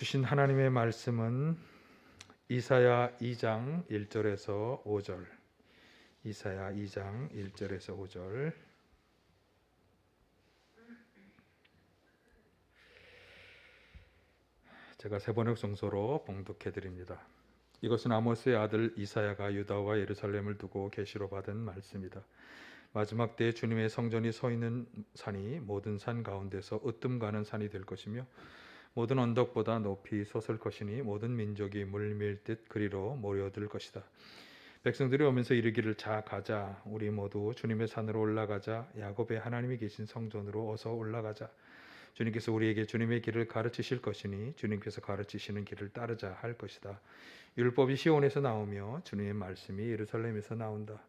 주신 하나님의 말씀은 이사야 2장 1절에서 5절. 이사야 2장 1절에서 5절. 제가 세번역 성소로 봉독해 드립니다. 이것은 아모스의 아들 이사야가 유다와 예루살렘을 두고 계시로 받은 말씀이다. 마지막 때에 주님의 성전이 서 있는 산이 모든 산 가운데서 으뜸 가는 산이 될 것이며 모든 언덕보다 높이 솟을 것이니 모든 민족이 물밀듯 그리로 모여들 것이다. 백성들이 오면서 이르기를 자 가자, 우리 모두 주님의 산으로 올라가자, 야곱의 하나님이 계신 성전으로 어서 올라가자. 주님께서 우리에게 주님의 길을 가르치실 것이니 주님께서 가르치시는 길을 따르자 할 것이다. 율법이 시온에서 나오며 주님의 말씀이 예루살렘에서 나온다.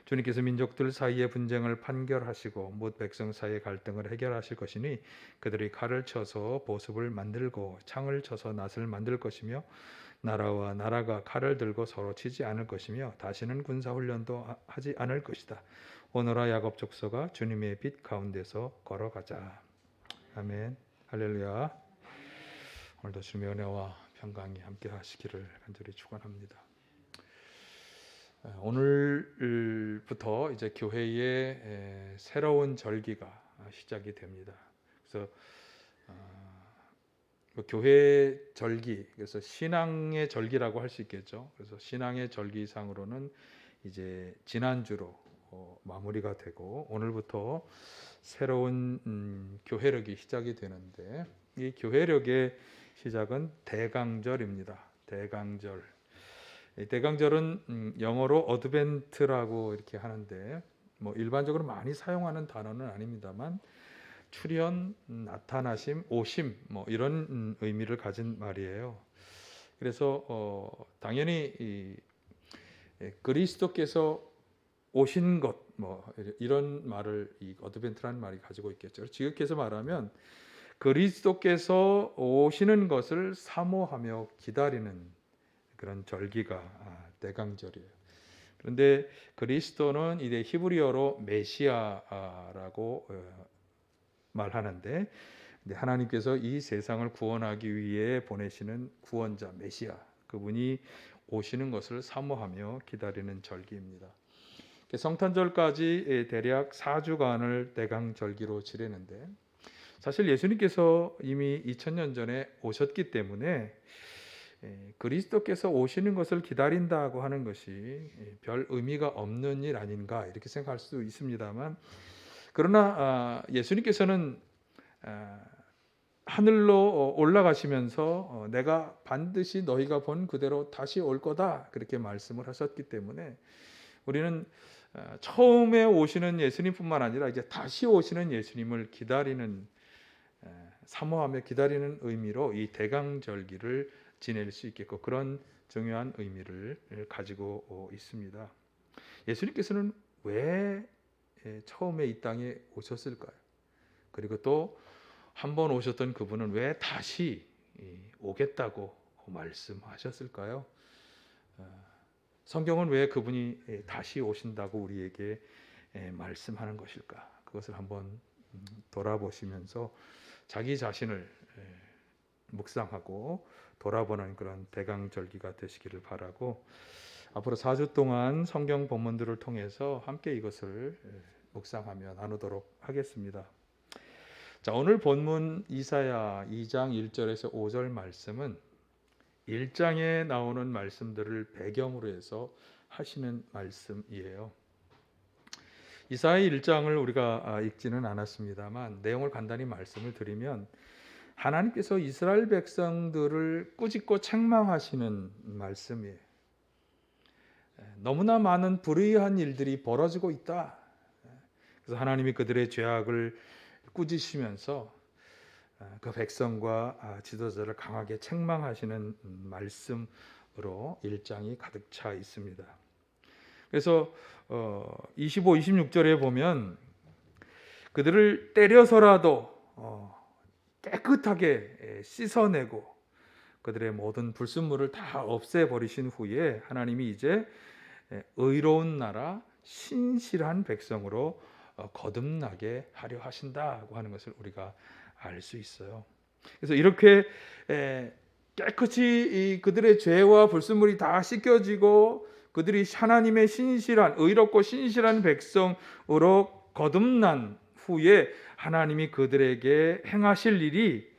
주님께서 민족들 사이의 분쟁을 판결하시고 못 백성 사이의 갈등을 해결하실 것이니 그들이 칼을 쳐서 보습을 만들고 창을 쳐서 낫을 만들 것이며 나라와 나라가 칼을 들고 서로 치지 않을 것이며 다시는 군사훈련도 하지 않을 것이다. 오너라 야곱 족속아, 주님의 빛 가운데서 걸어가자. 아멘. 할렐루야. 오늘도 주님의 은혜와 평강이 함께 하시기를 간절히 축원합니다. 오늘부터 이제 교회의 새로운 절기가 시작이 됩니다. 그래서 교회 절기, 그래서 신앙의 절기라고 할 수 있겠죠. 그래서 신앙의 절기상으로는 이제 지난주로 마무리가 되고 오늘부터 새로운 교회력이 시작이 되는데 이 교회력의 시작은 대강절입니다. 대강절. 대강절은 영어로 어드벤트라고 이렇게 하는데 뭐 일반적으로 많이 사용하는 단어는 아닙니다만 출현, 나타나심, 오심 뭐 이런 의미를 가진 말이에요. 그래서 당연히 그리스도께서 오신 것 뭐 이런 말을 이 어드벤트라는 말이 가지고 있겠죠. 지극해서 말하면 그리스도께서 오시는 것을 사모하며 기다리는 그런 절기가 대강절이에요. 그런데 그리스도는 이제 히브리어로 메시아라고 말하는데 하나님께서 이 세상을 구원하기 위해 보내시는 구원자 메시아, 그분이 오시는 것을 사모하며 기다리는 절기입니다. 성탄절까지 대략 4주간을 대강절기로 지내는데 사실 예수님께서 이미 2000년 전에 오셨기 때문에 그리스도께서 오시는 것을 기다린다고 하는 것이 별 의미가 없는 일 아닌가 이렇게 생각할 수도 있습니다만, 그러나 예수님께서는 하늘로 올라가시면서 내가 반드시 너희가 본 그대로 다시 올 거다 그렇게 말씀을 하셨기 때문에 우리는 처음에 오시는 예수님뿐만 아니라 이제 다시 오시는 예수님을 기다리는, 사모하며 기다리는 의미로 이 대강절기를 지낼 수 있겠고 그런 중요한 의미를 가지고 있습니다. 예수님께서는 왜 처음에 이 땅에 오셨을까요? 그리고 또 한 번 오셨던 그분은 왜 다시 오겠다고 말씀하셨을까요? 성경은 왜 그분이 다시 오신다고 우리에게 말씀하는 것일까? 그것을 한번 돌아보시면서 자기 자신을 묵상하고 돌아보는 그런 대강절기가 되시기를 바라고, 앞으로 4주 동안 성경 본문들을 통해서 함께 이것을 묵상하며 나누도록 하겠습니다. 자, 오늘 본문 이사야 2장 1절에서 5절 말씀은 1장에 나오는 말씀들을 배경으로 해서 하시는 말씀이에요. 이사야 1장을 우리가 읽지는 않았습니다만 내용을 간단히 말씀을 드리면 하나님께서 이스라엘 백성들을 꾸짖고 책망하시는 말씀이에요. 너무나 많은 불의한 일들이 벌어지고 있다. 그래서 하나님이 그들의 죄악을 꾸짖으시면서 그 백성과 지도자를 강하게 책망하시는 말씀으로 1장이 가득 차 있습니다. 그래서 25, 26절에 보면 그들을 때려서라도 깨끗하게 씻어내고 그들의 모든 불순물을 다 없애버리신 후에 하나님이 이제 의로운 나라 신실한 백성으로 거듭나게 하려 하신다고 하는 것을 우리가 알 수 있어요. 그래서 이렇게 깨끗이 그들의 죄와 불순물이 다 씻겨지고 그들이 하나님의 신실한 의롭고 신실한 백성으로 거듭난 후에 하나님이 그들에게 행하실 일이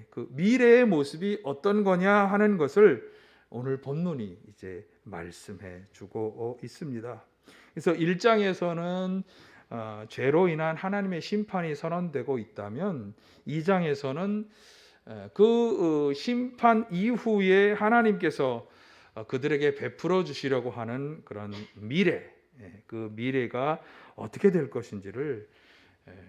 그 미래의 모습이 어떤 거냐 하는 것을 오늘 본문이 이제 말씀해 주고 있습니다. 그래서 1장에서는 죄로 인한 하나님의 심판이 선언되고 있다면 2장에서는 그 심판 이후에 하나님께서 그들에게 베풀어 주시려고 하는 그런 미래, 그 미래가 어떻게 될 것인지를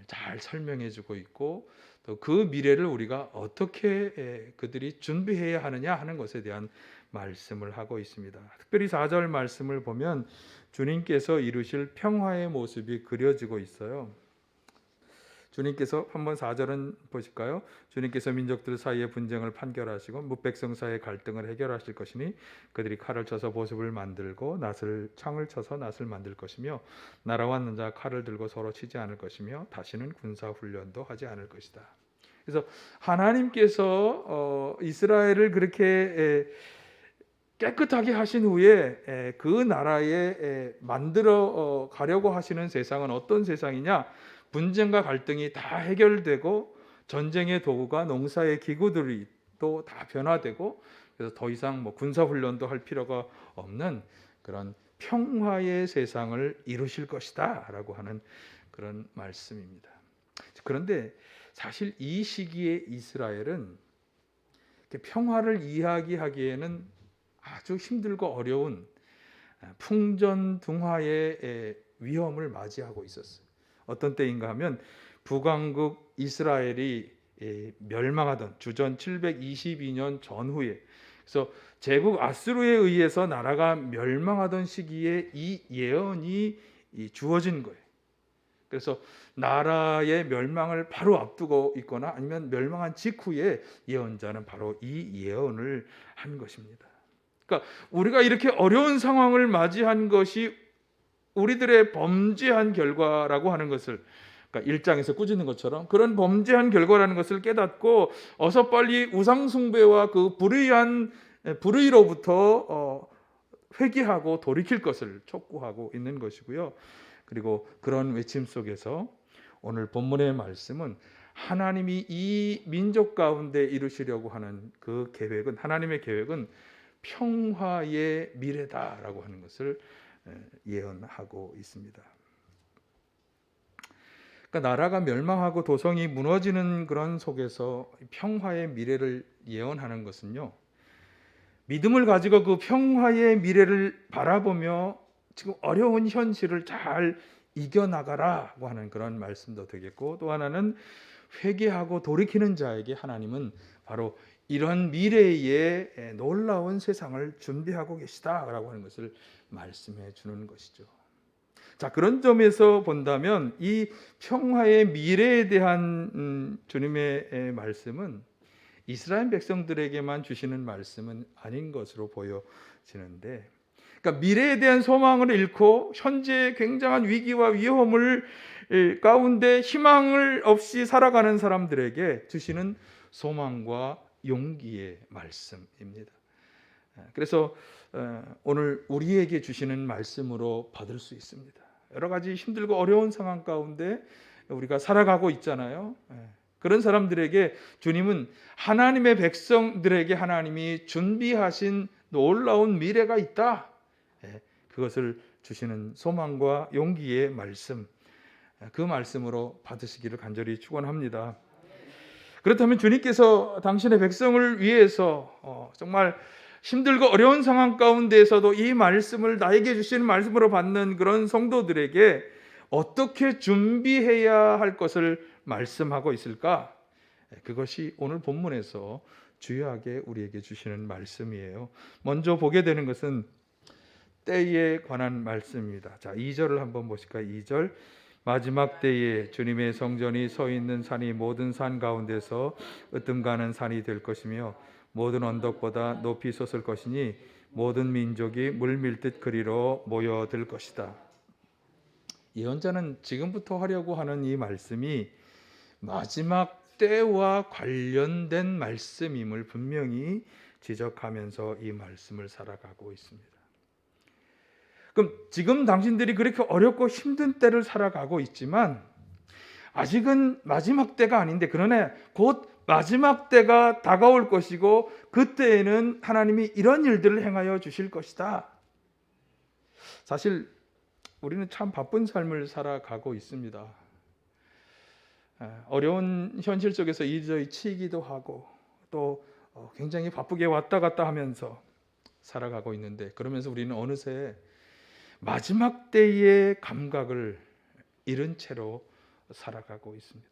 잘 설명해 주고 있고 또 그 미래를 우리가 어떻게 그들이 준비해야 하느냐 하는 것에 대한 말씀을 하고 있습니다. 특별히 4절 말씀을 보면 주님께서 이루실 평화의 모습이 그려지고 있어요. 주님께서 한번 4절은 보실까요? 주님께서 민족들 사이의 분쟁을 판결하시고 뭇백성 사이의 갈등을 해결하실 것이니 그들이 칼을 쳐서 보습을 만들고 창을 쳐서 낫을 만들 것이며 나라와 남자 칼을 들고 서로 치지 않을 것이며 다시는 군사 훈련도 하지 않을 것이다. 그래서 하나님께서 이스라엘을 그렇게 깨끗하게 하신 후에 그 나라에 만들어 가려고 하시는 세상은 어떤 세상이냐? 분쟁과 갈등이 다 해결되고 전쟁의 도구가 농사의 기구들이 또 다 변화되고 그래서 더 이상 군사 훈련도 할 필요가 없는 그런 평화의 세상을 이루실 것이다라고 하는 그런 말씀입니다. 그런데 사실 이 시기에 이스라엘은 평화를 이야기하기에는 아주 힘들고 어려운 풍전등화의 위험을 맞이하고 있었어요. 어떤 때인가 하면 북왕국 이스라엘이 멸망하던 주전 722년 전후에 그래서 제국 아수르에 의해서 나라가 멸망하던 시기에 이 예언이 주어진 거예요. 그래서 나라의 멸망을 바로 앞두고 있거나 아니면 멸망한 직후에 예언자는 바로 이 예언을 한 것입니다. 그러니까 우리가 이렇게 어려운 상황을 맞이한 것이 우리들의 범죄한 결과라고 하는 것을 그러니까 1장에서 꾸짖는 것처럼 그런 범죄한 결과라는 것을 깨닫고 어서 빨리 우상숭배와 그 불의로부터 회개하고 돌이킬 것을 촉구하고 있는 것이고요. 그리고 그런 외침 속에서 오늘 본문의 말씀은 하나님이 이 민족 가운데 이루시려고 하는 그 계획은 하나님의 계획은 평화의 미래다라고 하는 것을 예언하고 있습니다. 그러니까 나라가 멸망하고 도성이 무너지는 그런 속에서 평화의 미래를 예언하는 것은요. 믿음을 가지고 그 평화의 미래를 바라보며 지금 어려운 현실을 잘 이겨나가라고 하는 그런 말씀도 되겠고 또 하나는 회개하고 돌이키는 자에게 하나님은 바로 이런 미래에 놀라운 세상을 준비하고 계시다라고 하는 것을 말씀해 주는 것이죠. 자, 그런 점에서 본다면 이 평화의 미래에 대한 주님의 말씀은 이스라엘 백성들에게만 주시는 말씀은 아닌 것으로 보여지는데 그러니까 미래에 대한 소망을 잃고 현재의 굉장한 위기와 위험을 가운데 희망을 없이 살아가는 사람들에게 주시는 소망과 용기의 말씀입니다. 그래서 오늘 우리에게 주시는 말씀으로 받을 수 있습니다. 여러 가지 힘들고 어려운 상황 가운데 우리가 살아가고 있잖아요. 그런 사람들에게 주님은 하나님의 백성들에게 하나님이 준비하신 놀라운 미래가 있다. 그것을 주시는 소망과 용기의 말씀, 그 말씀으로 받으시기를 간절히 축원합니다. 그렇다면 주님께서 당신의 백성을 위해서 정말 힘들고 어려운 상황 가운데에서도 이 말씀을 나에게 주시는 말씀으로 받는 그런 성도들에게 어떻게 준비해야 할 것을 말씀하고 있을까? 그것이 오늘 본문에서 주요하게 우리에게 주시는 말씀이에요. 먼저 보게 되는 것은 때에 관한 말씀입니다. 자, 2절을 한번 보실까요? 2절 마지막 때에 주님의 성전이 서 있는 산이 모든 산 가운데서 으뜸가는 산이 될 것이며 모든 언덕보다 높이 솟을 것이니 모든 민족이 물밀듯 그리로 모여들 것이다. 예언자는 지금부터 하려고 하는 이 말씀이 마지막 때와 관련된 말씀임을 분명히 지적하면서 이 말씀을 살아가고 있습니다. 그럼 지금 당신들이 그렇게 어렵고 힘든 때를 살아가고 있지만 아직은 마지막 때가 아닌데, 그러나 곧 마지막 때가 다가올 것이고 그때에는 하나님이 이런 일들을 행하여 주실 것이다. 사실 우리는 참 바쁜 삶을 살아가고 있습니다. 어려운 현실 속에서 이리저리 치이기도 하고 또 굉장히 바쁘게 왔다 갔다 하면서 살아가고 있는데, 그러면서 우리는 어느새 마지막 때의 감각을 잃은 채로 살아가고 있습니다.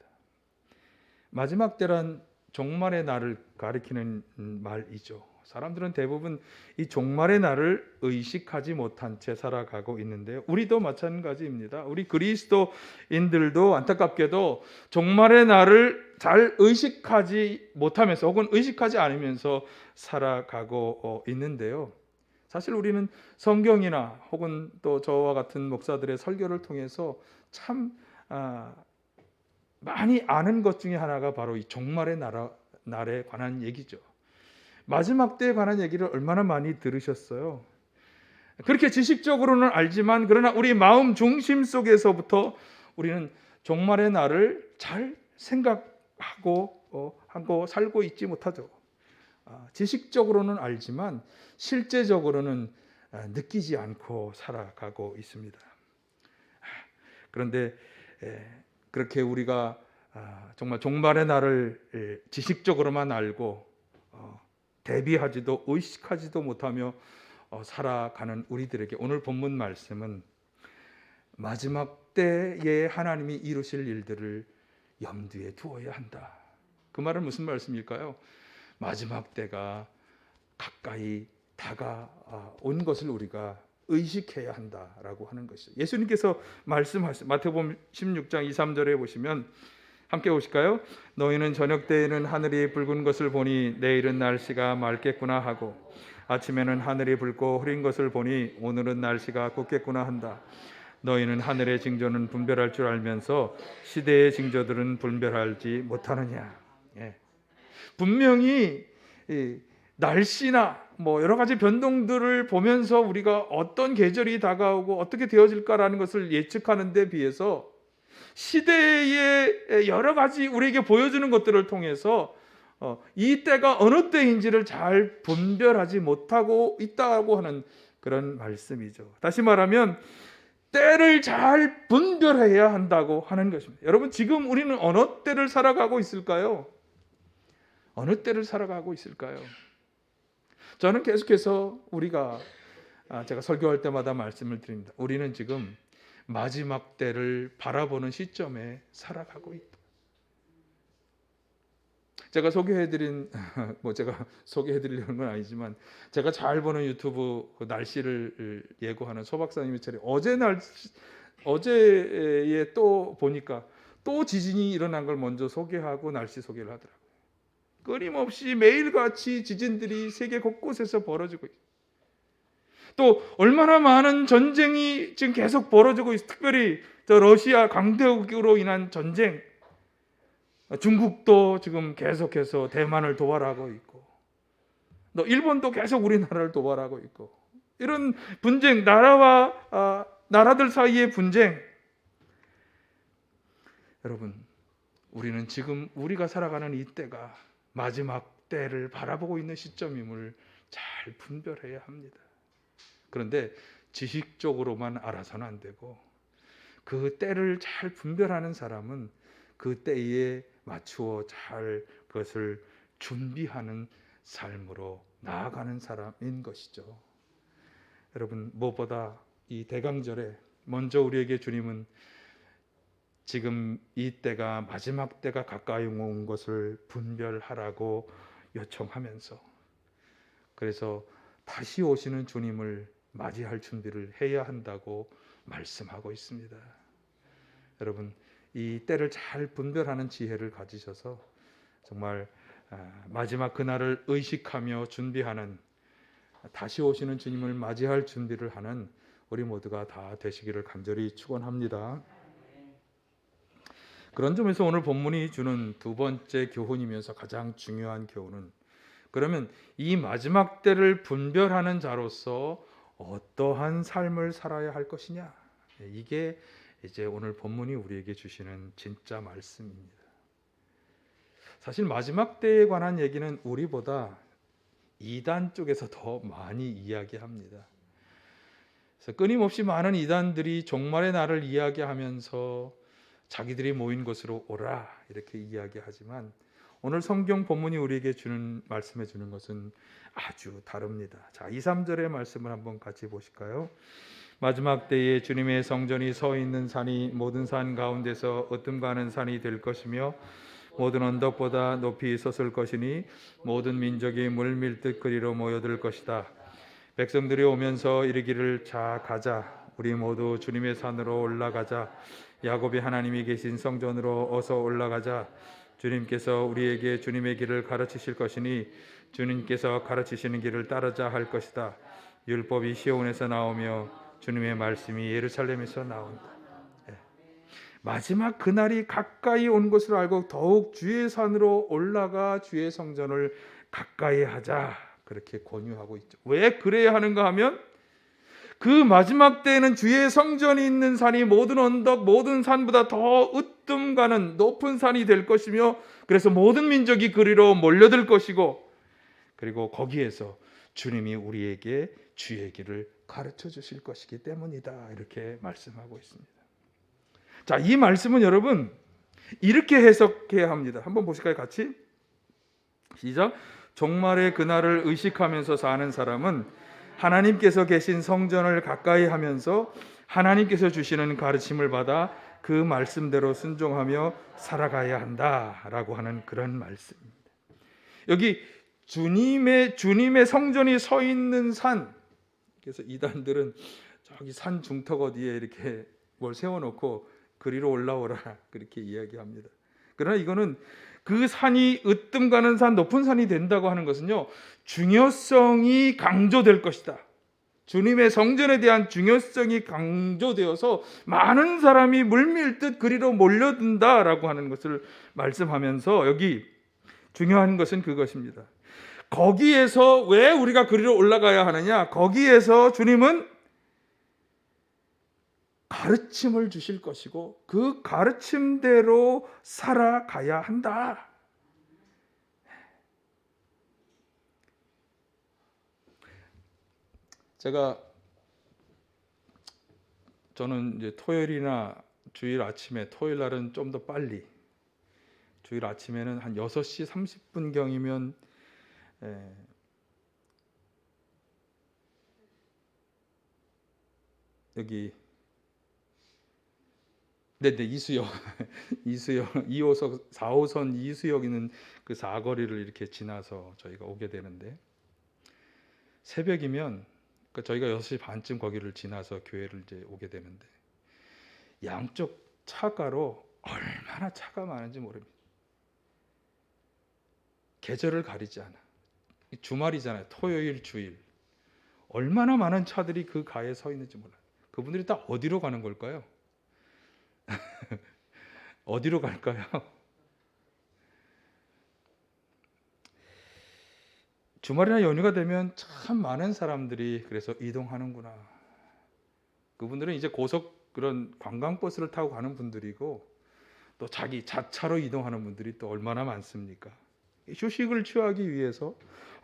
마지막 때란 종말의 날을 가리키는 말이죠. 사람들은 대부분 이 종말의 날을 의식하지 못한 채 살아가고 있는데요. 우리도 마찬가지입니다. 우리 그리스도인들도 안타깝게도 종말의 날을 잘 의식하지 못하면서 혹은 의식하지 않으면서 살아가고 있는데요. 사실 우리는 성경이나 혹은 또 저와 같은 목사들의 설교를 통해서 참 많이 아는 것 중에 하나가 바로 이 종말의 날에 관한 얘기죠. 마지막 때에 관한 얘기를 얼마나 많이 들으셨어요? 그렇게 지식적으로는 알지만 그러나 우리 마음 중심 속에서부터 우리는 종말의 날을 잘 생각하고 하고 살고 있지 못하죠. 지식적으로는 알지만 실제적으로는 느끼지 않고 살아가고 있습니다. 그런데 그렇게 우리가 정말 종말의 날을 지식적으로만 알고 대비하지도 의식하지도 못하며 살아가는 우리들에게 오늘 본문 말씀은 마지막 때에 하나님이 이루실 일들을 염두에 두어야 한다. 그 말은 무슨 말씀일까요? 마지막 때가 가까이 다가온 것을 우리가 의식해야 한다라고 하는 것이죠. 예수님께서 말씀하신 마태복음 16장 2, 3절에 보시면 함께 보실까요? 너희는 저녁 때에는 하늘이 붉은 것을 보니 내일은 날씨가 맑겠구나 하고 아침에는 하늘이 붉고 흐린 것을 보니 오늘은 날씨가 곱겠구나 한다. 너희는 하늘의 징조는 분별할 줄 알면서 시대의 징조들은 분별하지 못하느냐. 분명히 날씨나 여러 가지 변동들을 보면서 우리가 어떤 계절이 다가오고 어떻게 되어질까라는 것을 예측하는 데 비해서 시대의 여러 가지 우리에게 보여주는 것들을 통해서 이 때가 어느 때인지를 잘 분별하지 못하고 있다고 하는 그런 말씀이죠. 다시 말하면 때를 잘 분별해야 한다고 하는 것입니다. 여러분, 지금 우리는 어느 때를 살아가고 있을까요? 어느 때를 살아가고 있을까요? 저는 계속해서 제가 설교할 때마다 말씀을 드립니다. 우리는 지금 마지막 때를 바라보는 시점에 살아가고 있다. 제가 제가 소개해드리려는 건 아니지만 제가 잘 보는 유튜브 날씨를 예고하는 소 박사님의 차례 어제에 또 보니까 또 지진이 일어난 걸 먼저 소개하고 날씨 소개를 하더라고요. 끊임없이 매일같이 지진들이 세계 곳곳에서 벌어지고 있어요. 또 얼마나 많은 전쟁이 지금 계속 벌어지고 있어요. 특별히 러시아 강대국으로 인한 전쟁, 중국도 지금 계속해서 대만을 도발하고 있고 또 일본도 계속 우리나라를 도발하고 있고, 이런 분쟁, 나라와 나라들 사이의 분쟁. 여러분, 우리는 지금 우리가 살아가는 이 때가 마지막 때를 바라보고 있는 시점임을 잘 분별해야 합니다. 그런데 지식적으로만 알아서는 안 되고 그 때를 잘 분별하는 사람은 그 때에 맞추어 잘 그것을 준비하는 삶으로 나아가는 사람인 것이죠. 여러분, 무엇보다 이 대강절에 먼저 우리에게 주님은 지금 이 때가 마지막 때가 가까이 온 것을 분별하라고 요청하면서, 그래서 다시 오시는 주님을 맞이할 준비를 해야 한다고 말씀하고 있습니다. 여러분, 이 때를 잘 분별하는 지혜를 가지셔서 정말 마지막 그날을 의식하며 준비하는, 다시 오시는 주님을 맞이할 준비를 하는 우리 모두가 다 되시기를 간절히 축원합니다. 그런 점에서 오늘 본문이 주는 두 번째 교훈이면서 가장 중요한 교훈은, 그러면 이 마지막 때를 분별하는 자로서 어떠한 삶을 살아야 할 것이냐, 이게 이제 오늘 본문이 우리에게 주시는 진짜 말씀입니다. 사실 마지막 때에 관한 얘기는 우리보다 이단 쪽에서 더 많이 이야기합니다. 그래서 끊임없이 많은 이단들이 종말의 날을 이야기하면서 자기들이 모인 곳으로 오라 이렇게 이야기하지만, 오늘 성경 본문이 우리에게 말씀해 주는 것은 아주 다릅니다. 자, 2, 3절의 말씀을 한번 같이 보실까요? 마지막 때에 주님의 성전이 서 있는 산이 모든 산 가운데서 으뜸가는 산이 될 것이며 모든 언덕보다 높이 솟을 것이니 모든 민족이 물밀듯 그리로 모여들 것이다. 백성들이 오면서 이르기를 자 가자, 우리 모두 주님의 산으로 올라가자. 야곱이 하나님이 계신 성전으로 어서 올라가자. 주님께서 우리에게 주님의 길을 가르치실 것이니 주님께서 가르치시는 길을 따르자 할 것이다. 율법이 시온에서 나오며 주님의 말씀이 예루살렘에서 나온다. 마지막 그날이 가까이 온 것을 알고 더욱 주의 산으로 올라가 주의 성전을 가까이 하자, 그렇게 권유하고 있죠. 왜 그래야 하는가 하면, 그 마지막 때에는 주의 성전이 있는 산이 모든 언덕 모든 산보다 더 으뜸 가는 높은 산이 될 것이며, 그래서 모든 민족이 그리로 몰려들 것이고, 그리고 거기에서 주님이 우리에게 주의 길을 가르쳐 주실 것이기 때문이다, 이렇게 말씀하고 있습니다. 자, 이 말씀은 여러분 이렇게 해석해야 합니다. 한번 보실까요? 같이 시작. 종말의 그날을 의식하면서 사는 사람은 하나님께서 계신 성전을 가까이 하면서 하나님께서 주시는 가르침을 받아 그 말씀대로 순종하며 살아가야 한다라고 하는 그런 말씀입니다. 여기 주님의 성전이 서 있는 산, 그래서 이단들은 저기 산 중턱 어디에 이렇게 뭘 세워놓고 그리로 올라오라 그렇게 이야기합니다. 그러나 이거는 그 산이 으뜸 가는 산, 높은 산이 된다고 하는 것은요, 중요성이 강조될 것이다. 주님의 성전에 대한 중요성이 강조되어서 많은 사람이 물밀듯 그리로 몰려든다라고 하는 것을 말씀하면서, 여기 중요한 것은 그것입니다. 거기에서 왜 우리가 그리로 올라가야 하느냐? 거기에서 주님은 가르침을 주실 것이고 그 가르침대로 살아가야 한다. 저는 이제 토요일이나 주일 아침에, 토요일 날은 좀 더 빨리, 주일 아침에는 한 6시 30분경이면 여기 이수역 2호선 4호선 이수역 있는 그 사거리를 이렇게 지나서 저희가 오게 되는데, 새벽이면 그러니까 저희가 6시 반쯤 거기를 지나서 교회를 이제 오게 되는데, 양쪽 차가로 얼마나 차가 많은지 모릅니다. 계절을 가리지 않아. 주말이잖아요. 토요일, 주일. 얼마나 많은 차들이 그 가에 서 있는지 몰라요. 그분들이 다 어디로 가는 걸까요? 어디로 갈까요? 주말이나 연휴가 되면 참 많은 사람들이 그래서 이동하는구나. 그분들은 이제 고속 그런 관광버스를 타고 가는 분들이고, 또 자기 자차로 이동하는 분들이 또 얼마나 많습니까? 휴식을 취하기 위해서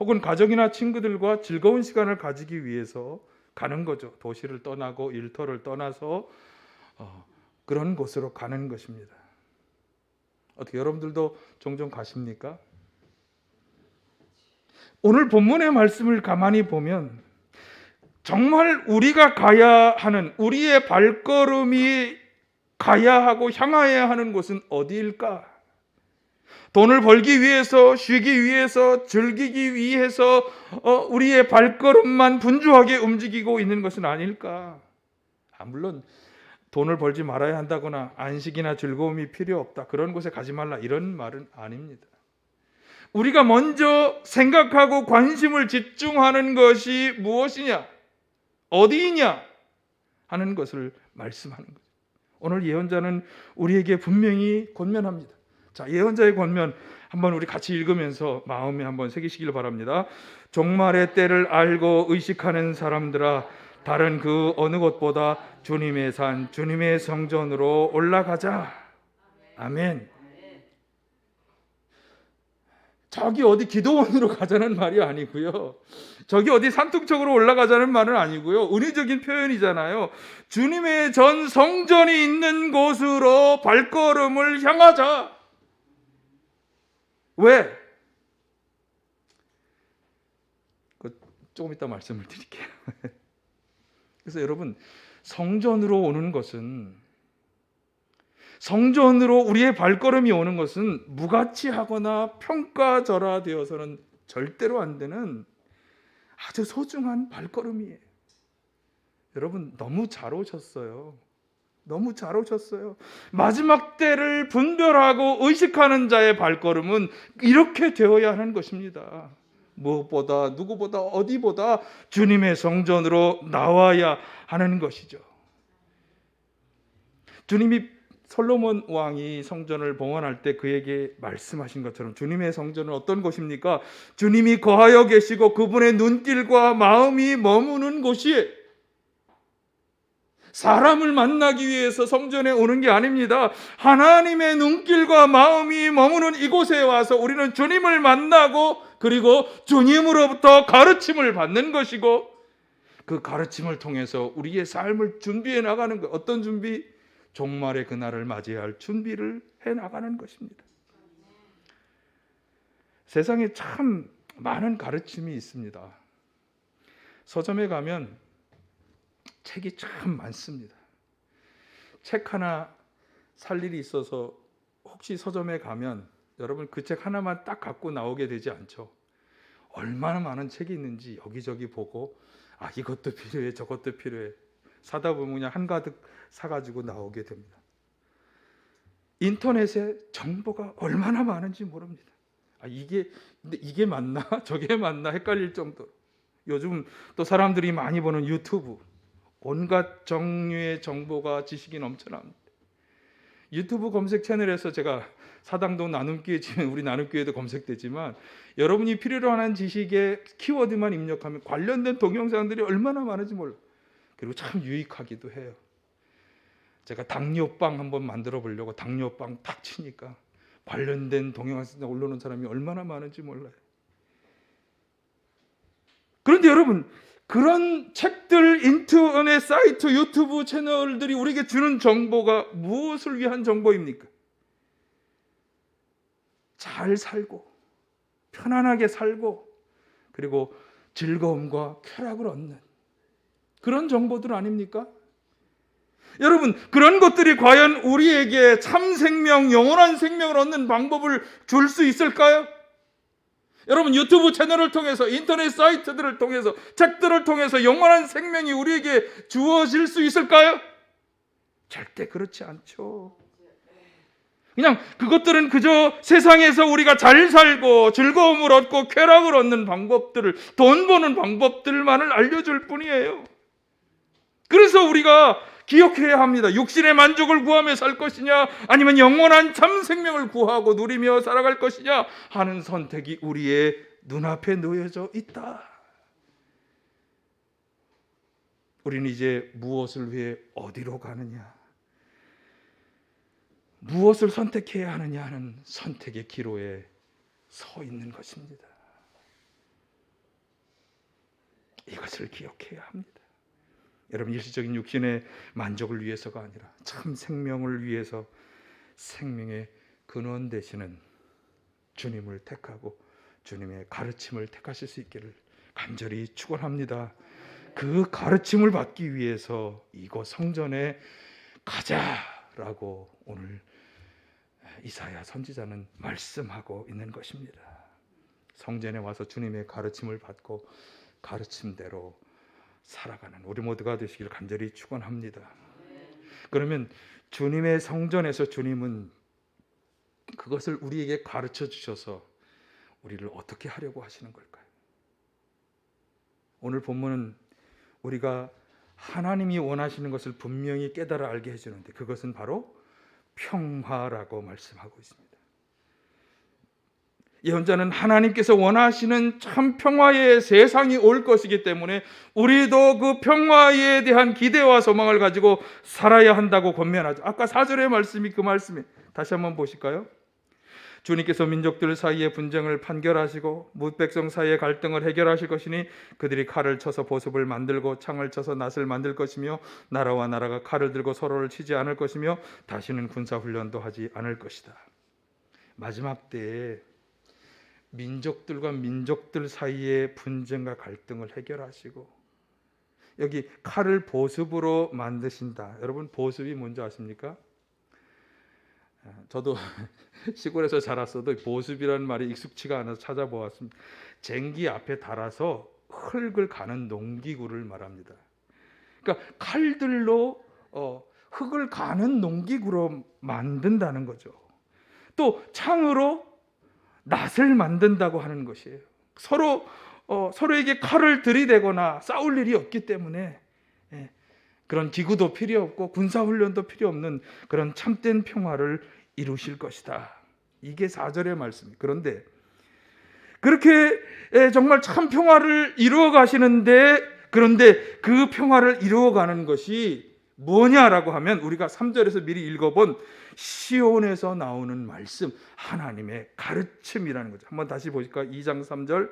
혹은 가족이나 친구들과 즐거운 시간을 가지기 위해서 가는 거죠. 도시를 떠나고 일터를 떠나서 그런 곳으로 가는 것입니다. 어떻게 여러분들도 종종 가십니까? 오늘 본문의 말씀을 가만히 보면 정말 우리가 가야 하는, 우리의 발걸음이 가야 하고 향하여야 하는 곳은 어디일까? 돈을 벌기 위해서, 쉬기 위해서, 즐기기 위해서 우리의 발걸음만 분주하게 움직이고 있는 것은 아닐까? 물론 돈을 벌지 말아야 한다거나 안식이나 즐거움이 필요 없다, 그런 곳에 가지 말라, 이런 말은 아닙니다. 우리가 먼저 생각하고 관심을 집중하는 것이 무엇이냐, 어디이냐 하는 것을 말씀하는 거죠. 오늘 예언자는 우리에게 분명히 권면합니다. 자, 예언자의 권면 한번 우리 같이 읽으면서 마음에 한번 새기시길 바랍니다. 종말의 때를 알고 의식하는 사람들아, 다른 그 어느 곳보다 주님의 산, 주님의 성전으로 올라가자. 아멘. 저기 어디 기도원으로 가자는 말이 아니고요. 저기 어디 산뚝쪽으로 올라가자는 말은 아니고요. 은유적인 표현이잖아요. 주님의 전 성전이 있는 곳으로 발걸음을 향하자. 왜? 조금 이따 말씀을 드릴게요. 그래서 여러분, 성전으로 오는 것은, 성전으로 우리의 발걸음이 오는 것은 무가치하거나 평가절하되어서는 절대로 안 되는 아주 소중한 발걸음이에요. 여러분, 너무 잘 오셨어요. 너무 잘 오셨어요. 마지막 때를 분별하고 의식하는 자의 발걸음은 이렇게 되어야 하는 것입니다. 무엇보다 누구보다 어디보다 주님의 성전으로 나와야 하는 것이죠. 주님이 솔로몬 왕이 성전을 봉헌할 때 그에게 말씀하신 것처럼 주님의 성전은 어떤 곳입니까? 주님이 거하여 계시고 그분의 눈길과 마음이 머무는 곳이에요. 사람을 만나기 위해서 성전에 오는 게 아닙니다. 하나님의 눈길과 마음이 머무는 이곳에 와서 우리는 주님을 만나고 그리고 주님으로부터 가르침을 받는 것이고, 그 가르침을 통해서 우리의 삶을 준비해 나가는 것. 어떤 준비? 종말의 그날을 맞이할 준비를 해 나가는 것입니다. 세상에 참 많은 가르침이 있습니다. 서점에 가면 책이 참 많습니다. 책 하나 살 일이 있어서 혹시 서점에 가면 여러분 그 책 하나만 딱 갖고 나오게 되지 않죠. 얼마나 많은 책이 있는지 여기저기 보고, 아, 이것도 필요해, 저것도 필요해. 사다 보면 그냥 한가득 사가지고 나오게 됩니다. 인터넷에 정보가 얼마나 많은지 모릅니다. 근데 이게 맞나? 저게 맞나? 헷갈릴 정도로. 요즘 또 사람들이 많이 보는 유튜브, 온갖 종류의 정보가, 지식이 넘쳐납니다. 유튜브 검색 채널에서 제가 사당동 나눔교회 치면 우리 나눔교회도 검색되지만, 여러분이 필요로 하는 지식의 키워드만 입력하면 관련된 동영상들이 얼마나 많은지 몰라요. 그리고 참 유익하기도 해요. 제가 당뇨빵 한번 만들어 보려고 당뇨빵 딱 치니까 관련된 동영상 올려놓은 사람이 얼마나 많은지 몰라요. 그런데 여러분, 그런 책들, 인터넷 사이트, 유튜브 채널들이 우리에게 주는 정보가 무엇을 위한 정보입니까? 잘 살고 편안하게 살고 그리고 즐거움과 쾌락을 얻는 그런 정보들 아닙니까? 여러분, 그런 것들이 과연 우리에게 참 생명, 영원한 생명을 얻는 방법을 줄 수 있을까요? 여러분, 유튜브 채널을 통해서, 인터넷 사이트들을 통해서, 책들을 통해서 영원한 생명이 우리에게 주어질 수 있을까요? 절대 그렇지 않죠. 그냥 그것들은 그저 세상에서 우리가 잘 살고 즐거움을 얻고 쾌락을 얻는 방법들을, 돈 버는 방법들만을 알려줄 뿐이에요. 그래서 우리가 기억해야 합니다. 육신의 만족을 구하며 살 것이냐, 아니면 영원한 참 생명을 구하고 누리며 살아갈 것이냐 하는 선택이 우리의 눈앞에 놓여져 있다. 우리는 이제 무엇을 위해 어디로 가느냐, 무엇을 선택해야 하느냐 하는 선택의 기로에 서 있는 것입니다. 이것을 기억해야 합니다. 여러분, 일시적인 육신의 만족을 위해서가 아니라 참 생명을 위해서 생명의 근원 되시는 주님을 택하고 주님의 가르침을 택하실 수 있기를 간절히 축원합니다. 그 가르침을 받기 위해서 이곳 성전에 가자라고 오늘 이사야 선지자는 말씀하고 있는 것입니다. 성전에 와서 주님의 가르침을 받고 가르침대로 살아가는 우리 모두가 되시길 간절히 축원합니다. 그러면 주님의 성전에서 주님은 그것을 우리에게 가르쳐 주셔서 우리를 어떻게 하려고 하시는 걸까요? 오늘 본문은 우리가 하나님이 원하시는 것을 분명히 깨달아 알게 해주는데 그것은 바로 평화라고 말씀하고 있습니다. 예언자는 하나님께서 원하시는 참 평화의 세상이 올 것이기 때문에 우리도 그 평화에 대한 기대와 소망을 가지고 살아야 한다고 권면하죠. 아까 4절의 말씀이 그 말씀이 다시 한번 보실까요? 주님께서 민족들 사이의 분쟁을 판결하시고 뭇백성 사이의 갈등을 해결하실 것이니 그들이 칼을 쳐서 보습을 만들고 창을 쳐서 낫을 만들 것이며 나라와 나라가 칼을 들고 서로를 치지 않을 것이며 다시는 군사훈련도 하지 않을 것이다. 마지막 때에 민족들과 민족들 사이의 분쟁과 갈등을 해결하시고 여기 칼을 보습으로 만드신다. 여러분 보습이 뭔지 아십니까? 저도 시골에서 자랐어도 보습이라는 말이 익숙치가 않아서 찾아보았습니다. 쟁기 앞에 달아서 흙을 가는 농기구를 말합니다. 그러니까 칼들로 흙을 가는 농기구로 만든다는 거죠. 또 창으로 낫을 만든다고 하는 것이에요. 서로에게 칼을 들이대거나 싸울 일이 없기 때문에 그런 기구도 필요 없고 군사훈련도 필요 없는 그런 참된 평화를 이루실 것이다. 이게 4절의 말씀입니다. 그런데 그렇게 정말 참 평화를 이루어 가시는데 그런데 그 평화를 이루어가는 것이 뭐냐라고 하면 우리가 3절에서 미리 읽어본 시온에서 나오는 말씀 하나님의 가르침이라는 거죠. 한번 다시 보실까요? 2장 3절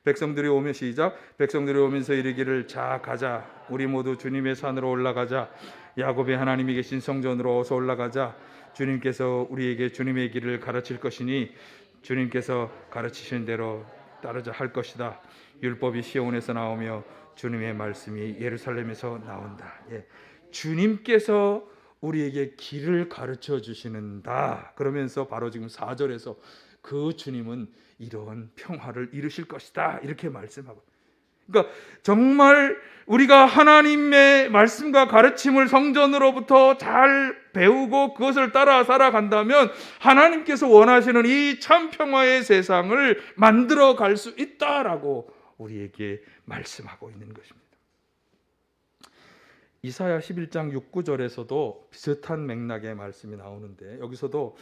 백성들이 오면 시작 백성들이 오면서 이르기를 자 가자 우리 모두 주님의 산으로 올라가자 야곱의 하나님이 계신 성전으로 어서 올라가자 주님께서 우리에게 주님의 길을 가르칠 것이니 주님께서 가르치신 대로 따르자 할 것이다. 율법이 시온에서 나오며 주님의 말씀이 예루살렘에서 나온다. 주님께서 우리에게 길을 가르쳐 주시는다. 그러면서 바로 지금 4절에서 그 주님은 이러한 평화를 이루실 것이다. 이렇게 말씀하고. 그러니까 정말 우리가 하나님의 말씀과 가르침을 성전으로부터 잘 배우고 그것을 따라 살아간다면 하나님께서 원하시는 이 참 평화의 세상을 만들어 갈 수 있다라고 우리에게 말씀하고 있는 것입니다. 이사야 11장 6, 9절에서도 비슷한 맥락의 말씀이 나오는데 여기서도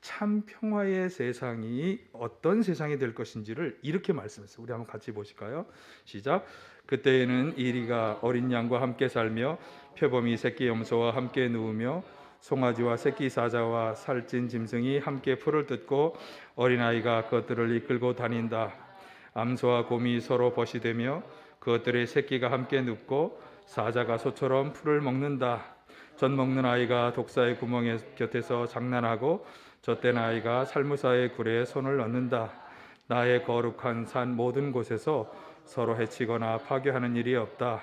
참 평화의 세상이 어떤 세상이 될 것인지를 이렇게 말씀했어요. 우리 한번 같이 보실까요? 시작. 그때에는 이리가 어린 양과 함께 살며 표범이 새끼 염소와 함께 누우며 송아지와 새끼 사자와 살찐 짐승이 함께 풀을 뜯고 어린아이가 그것들을 이끌고 다닌다. 암소와 곰이 서로 벗이되며 그것들의 새끼가 함께 눕고 사자가 소처럼 풀을 먹는다. 젖 먹는 아이가 독사의 구멍에 곁에서 장난하고 젖된 아이가 살무사의 굴에 손을 넣는다. 나의 거룩한 산 모든 곳에서 서로 해치거나 파괴하는 일이 없다.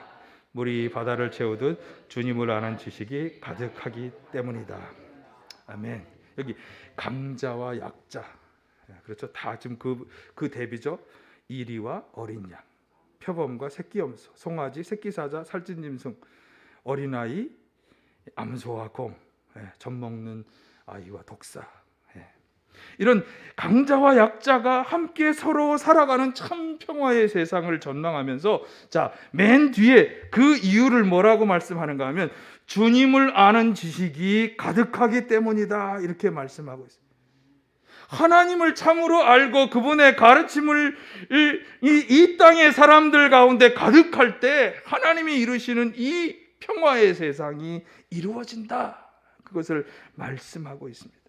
물이 바다를 채우듯 주님을 아는 지식이 가득하기 때문이다. 아멘. 여기 강자와 약자, 그렇죠. 다 지금 그 대비죠. 이리와 어린 양, 표범과 새끼 염소, 송아지, 새끼 사자, 살찐 짐승, 어린아이, 암소와 곰, 젖 먹는 아이와 독사. 이런 강자와 약자가 함께 서로 살아가는 참 평화의 세상을 전망하면서 자, 맨 뒤에 그 이유를 뭐라고 말씀하는가 하면 주님을 아는 지식이 가득하기 때문이다. 이렇게 말씀하고 있습니다. 하나님을 참으로 알고 그분의 가르침을 이 땅의 사람들 가운데 가득할 때 하나님이 이루시는 이 평화의 세상이 이루어진다. 그것을 말씀하고 있습니다.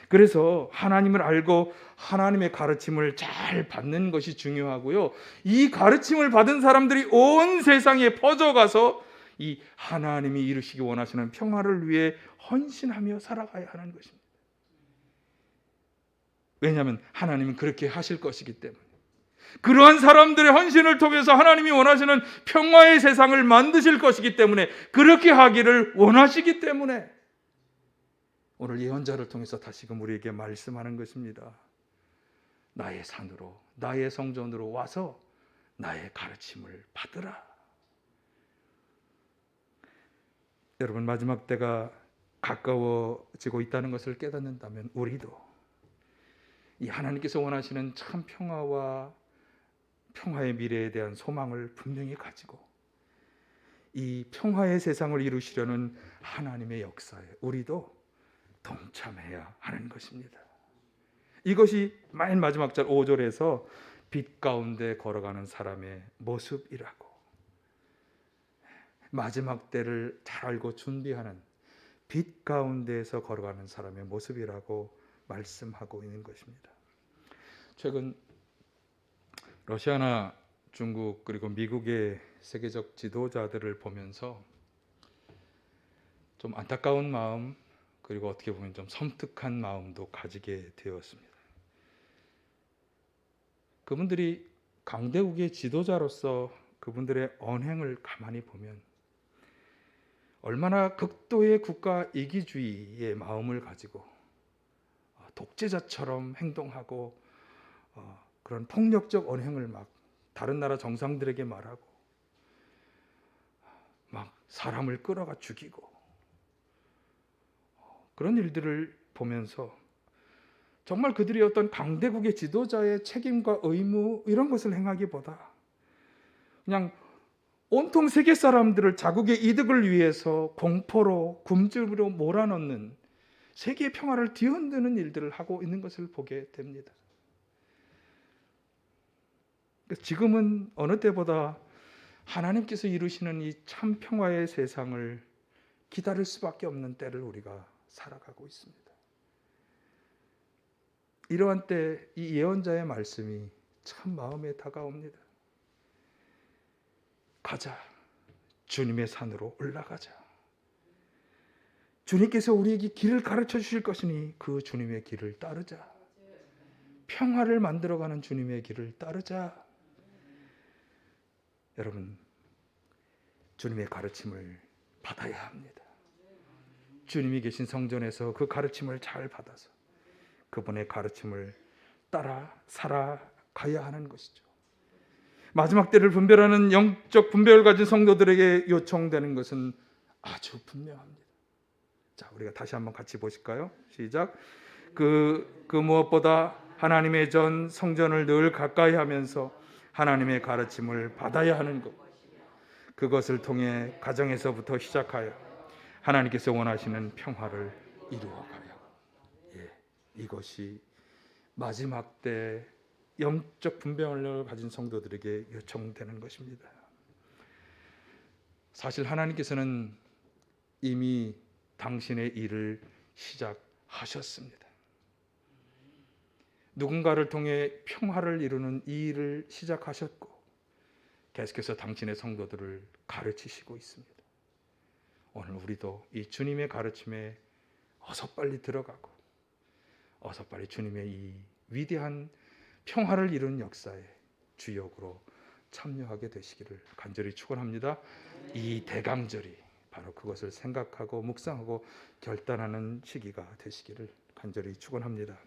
그래서 하나님을 알고 하나님의 가르침을 잘 받는 것이 중요하고요. 이 가르침을 받은 사람들이 온 세상에 퍼져가서 이 하나님이 이루시기 원하시는 평화를 위해 헌신하며 살아가야 하는 것입니다. 왜냐하면 하나님은 그렇게 하실 것이기 때문에. 그러한 사람들의 헌신을 통해서 하나님이 원하시는 평화의 세상을 만드실 것이기 때문에 그렇게 하기를 원하시기 때문에 오늘 예언자를 통해서 다시금 우리에게 말씀하는 것입니다. 나의 산으로, 나의 성전으로 와서 나의 가르침을 받으라. 여러분, 마지막 때가 가까워지고 있다는 것을 깨닫는다면 우리도 이 하나님께서 원하시는 참 평화와 평화의 미래에 대한 소망을 분명히 가지고 이 평화의 세상을 이루시려는 하나님의 역사에 우리도 동참해야 하는 것입니다. 이것이 맨 마지막 절 5절에서 빛 가운데 걸어가는 사람의 모습이라고, 마지막 때를 잘 알고 준비하는 빛 가운데에서 걸어가는 사람의 모습이라고 말씀하고 있는 것입니다. 최근 러시아나 중국 그리고 미국의 세계적 지도자들을 보면서 좀 안타까운 마음, 그리고 어떻게 보면 좀 섬뜩한 마음도 가지게 되었습니다. 그분들이 강대국의 지도자로서 그분들의 언행을 가만히 보면 얼마나 극도의 국가 이기주의의 마음을 가지고 독재자처럼 행동하고 그런 폭력적 언행을 막 다른 나라 정상들에게 말하고 막 사람을 끌어가 죽이고 그런 일들을 보면서 정말 그들이 어떤 강대국의 지도자의 책임과 의무 이런 것을 행하기보다 그냥 온통 세계 사람들을 자국의 이득을 위해서 공포로 굶주려 몰아넣는, 세계의 평화를 뒤흔드는 일들을 하고 있는 것을 보게 됩니다. 지금은 어느 때보다 하나님께서 이루시는 이 참 평화의 세상을 기다릴 수밖에 없는 때를 우리가 살아가고 있습니다. 이러한 때 이 예언자의 말씀이 참 마음에 다가옵니다. 가자, 주님의 산으로 올라가자. 주님께서 우리에게 길을 가르쳐 주실 것이니 그 주님의 길을 따르자. 평화를 만들어가는 주님의 길을 따르자. 여러분, 주님의 가르침을 받아야 합니다. 주님이 계신 성전에서 그 가르침을 잘 받아서 그분의 가르침을 따라 살아가야 하는 것이죠. 마지막 때를 분별하는 영적 분별을 가진 성도들에게 요청되는 것은 아주 분명합니다. 자, 우리가 다시 한번 같이 보실까요? 시작. 그 무엇보다 하나님의 전 성전을 늘 가까이 하면서 하나님의 가르침을 받아야 하는 것, 그것을 통해 가정에서부터 시작하여 하나님께서 원하시는 평화를 이루어가요. 이것이 마지막 때 영적 분별을 가진 성도들에게 요청되는 것입니다. 사실 하나님께서는 이미 당신의 일을 시작하셨습니다. 누군가를 통해 평화를 이루는 이 일을 시작하셨고 계속해서 당신의 성도들을 가르치시고 있습니다. 오늘 우리도 이 주님의 가르침에 어서 빨리 들어가고 어서 빨리 주님의 이 위대한 평화를 이루는 역사에 주역으로 참여하게 되시기를 간절히 축원합니다. 이 대강절이 바로 그것을 생각하고 묵상하고 결단하는 시기가 되시기를 간절히 축원합니다.